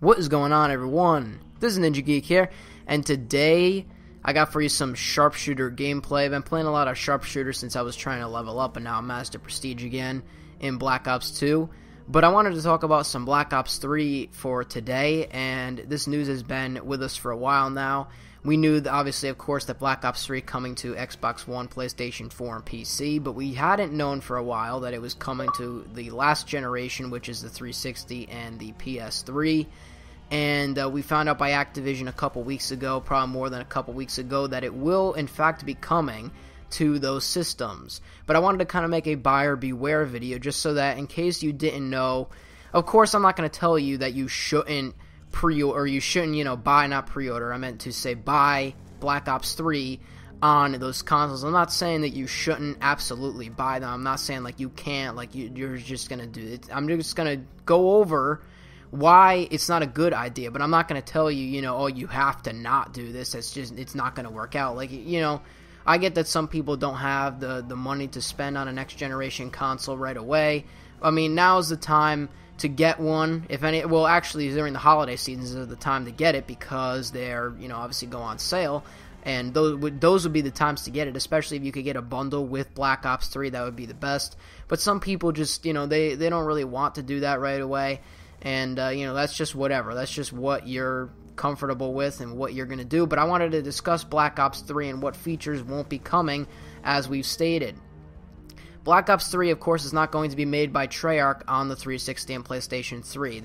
What is going on, everyone? This is Ninja Geek here, and today I got for you some sharpshooter gameplay. I've been playing a lot of sharpshooter since I was trying to level up, and now I'm Master Prestige again in Black Ops 2. But I wanted to talk about some Black Ops 3 for today, and this news has been with us for a while now. We knew, obviously, of course, that Black Ops 3 coming to Xbox One, PlayStation 4, and PC, but we hadn't known for a while that it was coming to the last generation, which is the 360 and the PS3. And we found out by Activision a couple weeks ago, probably more than a couple weeks ago, that it will, in fact, be coming to those systems. But I wanted to kind of make a buyer beware video just so that in case you didn't know, of course I'm not going to tell you that you shouldn't pre-order, or you shouldn't, buy, not pre-order, I meant to say buy Black Ops 3 on those consoles. I'm not saying that you shouldn't absolutely buy them. I'm not saying like you can't, like you're just going to do it. I'm just going to go over why it's not a good idea, but I'm not going to tell you, oh, you have to not do this. It's not going to work out. Like, I get that some people don't have the money to spend on a next generation console right away. I mean, now's the time to get one. If any, well, actually, during the holiday seasons is the time to get it because they're, obviously go on sale. And those would be the times to get it, especially if you could get a bundle with Black Ops 3. That would be the best. But some people just, they don't really want to do that right away. And, that's just whatever. That's just what you're comfortable with and what you're going to do. But I wanted to discuss Black Ops 3 and what features won't be coming, as we've stated. Black Ops 3, of course, is not going to be made by Treyarch on the 360 and PlayStation 3.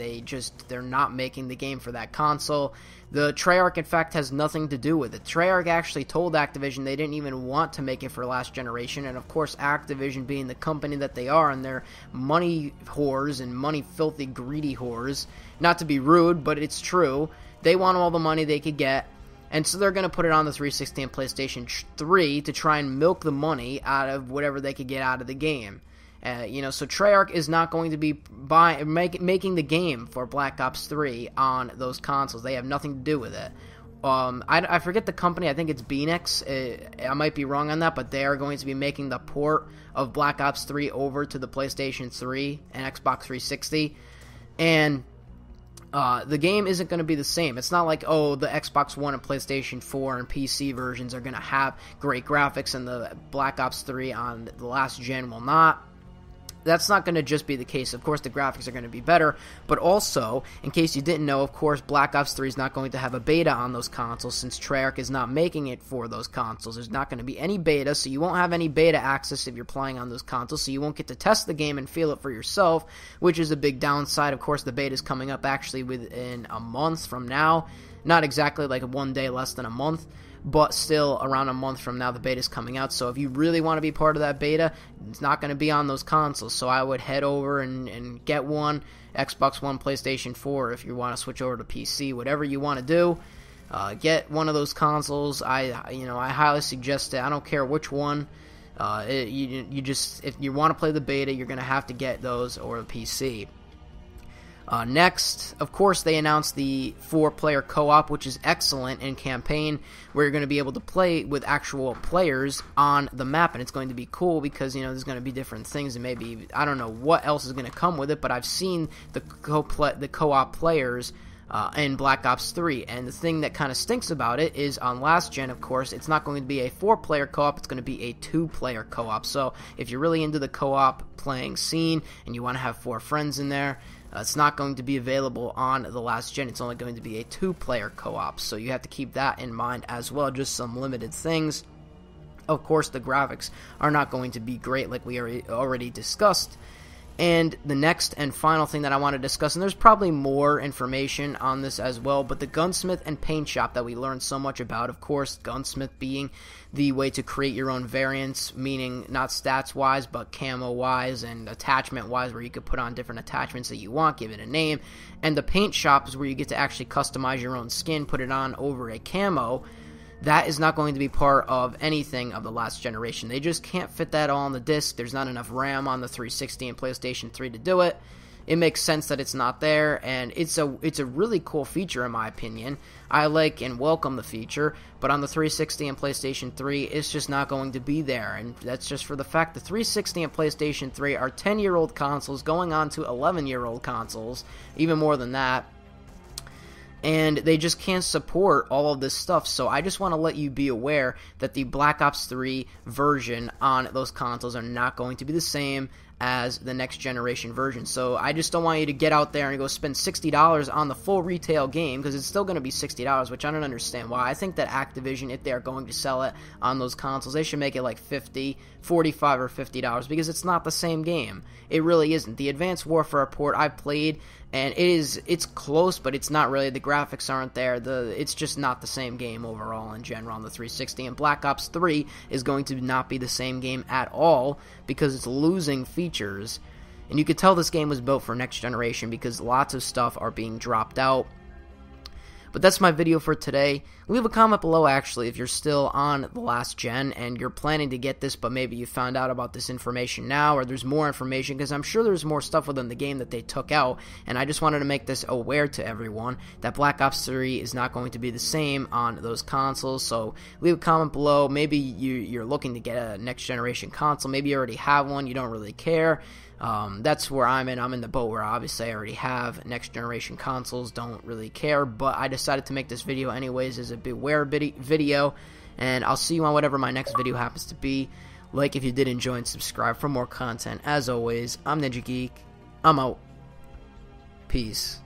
They're not making the game for that console. The Treyarch, in fact, has nothing to do with it. Treyarch actually told Activision they didn't even want to make it for last generation, and of course, Activision being the company that they are, and they're money whores and money filthy greedy whores, not to be rude, but it's true, they want all the money they could get. And so they're going to put it on the 360 and PlayStation 3 to try and milk the money out of whatever they could get out of the game. So Treyarch is not going to be making the game for Black Ops 3 on those consoles. They have nothing to do with it. I forget the company. I think it's Beanix. I might be wrong on that, but they are going to be making the port of Black Ops 3 over to the PlayStation 3 and Xbox 360. And the game isn't going to be the same. It's not like, the Xbox One and PlayStation 4 and PC versions are going to have great graphics and the Black Ops 3 on the last gen will not. That's not going to just be the case. Of course, the graphics are going to be better, but also, in case you didn't know, of course, Black Ops 3 is not going to have a beta on those consoles since Treyarch is not making it for those consoles. There's not going to be any beta, so you won't have any beta access if you're playing on those consoles, so you won't get to test the game and feel it for yourself, which is a big downside. Of course, the beta is coming up actually within a month from now. Not exactly like one day, less than a month, but still around a month from now the beta is coming out. So if you really want to be part of that beta, it's not going to be on those consoles. So I would head over and get one, Xbox One, PlayStation 4, if you want to switch over to PC, whatever you want to do. Get one of those consoles. I highly suggest it. I don't care which one. If you want to play the beta, you're going to have to get those or the PC. Next, of course, they announced the 4-player co-op, which is excellent in campaign, where you're going to be able to play with actual players on the map, and it's going to be cool because, there's going to be different things, and maybe, I don't know what else is going to come with it, but I've seen the co-op players in Black Ops 3, and the thing that kind of stinks about it is on last gen, of course, it's not going to be a 4-player co-op, it's going to be a 2-player co-op. So if you're really into the co-op playing scene and you want to have 4 friends in there, it's not going to be available on the last gen. It's only going to be a 2-player co-op, so you have to keep that in mind as well. Just some limited things. Of course, the graphics are not going to be great like we already discussed. And the next and final thing that I want to discuss, and there's probably more information on this as well, but the gunsmith and paint shop that we learned so much about, of course, gunsmith being the way to create your own variants, meaning not stats-wise, but camo-wise and attachment-wise, where you could put on different attachments that you want, give it a name. And the paint shop is where you get to actually customize your own skin, put it on over a camo. That is not going to be part of anything of the last generation. They just can't fit that all on the disc. There's not enough RAM on the 360 and PlayStation 3 to do it. It makes sense that it's not there, and it's a really cool feature in my opinion. I like and welcome the feature, but on the 360 and PlayStation 3, it's just not going to be there, and that's just for the fact the 360 and PlayStation 3 are 10-year-old consoles going on to 11-year-old consoles, even more than that. and they just can't support all of this stuff. So I just want to let you be aware that the Black Ops 3 version on those consoles are not going to be the same as the next generation version. So I just don't want you to get out there and go spend $60 on the full retail game, because it's still going to be $60, which I don't understand why. I think that Activision, if they are going to sell it on those consoles, they should make it like $50, $45, or $50, because it's not the same game. It really isn't. The Advanced Warfare port I've played, and it's close, but it's not really. The graphics aren't there. It's just not the same game overall in general on the 360. And Black Ops 3 is going to not be the same game at all, because it's losing features. And you could tell this game was built for next generation, because lots of stuff are being dropped out. But that's my video for today. Leave a comment below, actually, if you're still on the last gen and you're planning to get this, but maybe you found out about this information now, or there's more information, because I'm sure there's more stuff within the game that they took out, and I just wanted to make this aware to everyone that Black Ops 3 is not going to be the same on those consoles. So leave a comment below. Maybe you're looking to get a next generation console. Maybe you already have one. You don't really care. That's where I'm in. I'm in the boat where obviously I already have next generation consoles, don't really care, but I decided to make this video anyways as a beware video, and I'll see you on whatever my next video happens to be. Like if you did enjoy, and subscribe for more content. As always, I'm Ninja Geek. I'm out. Peace.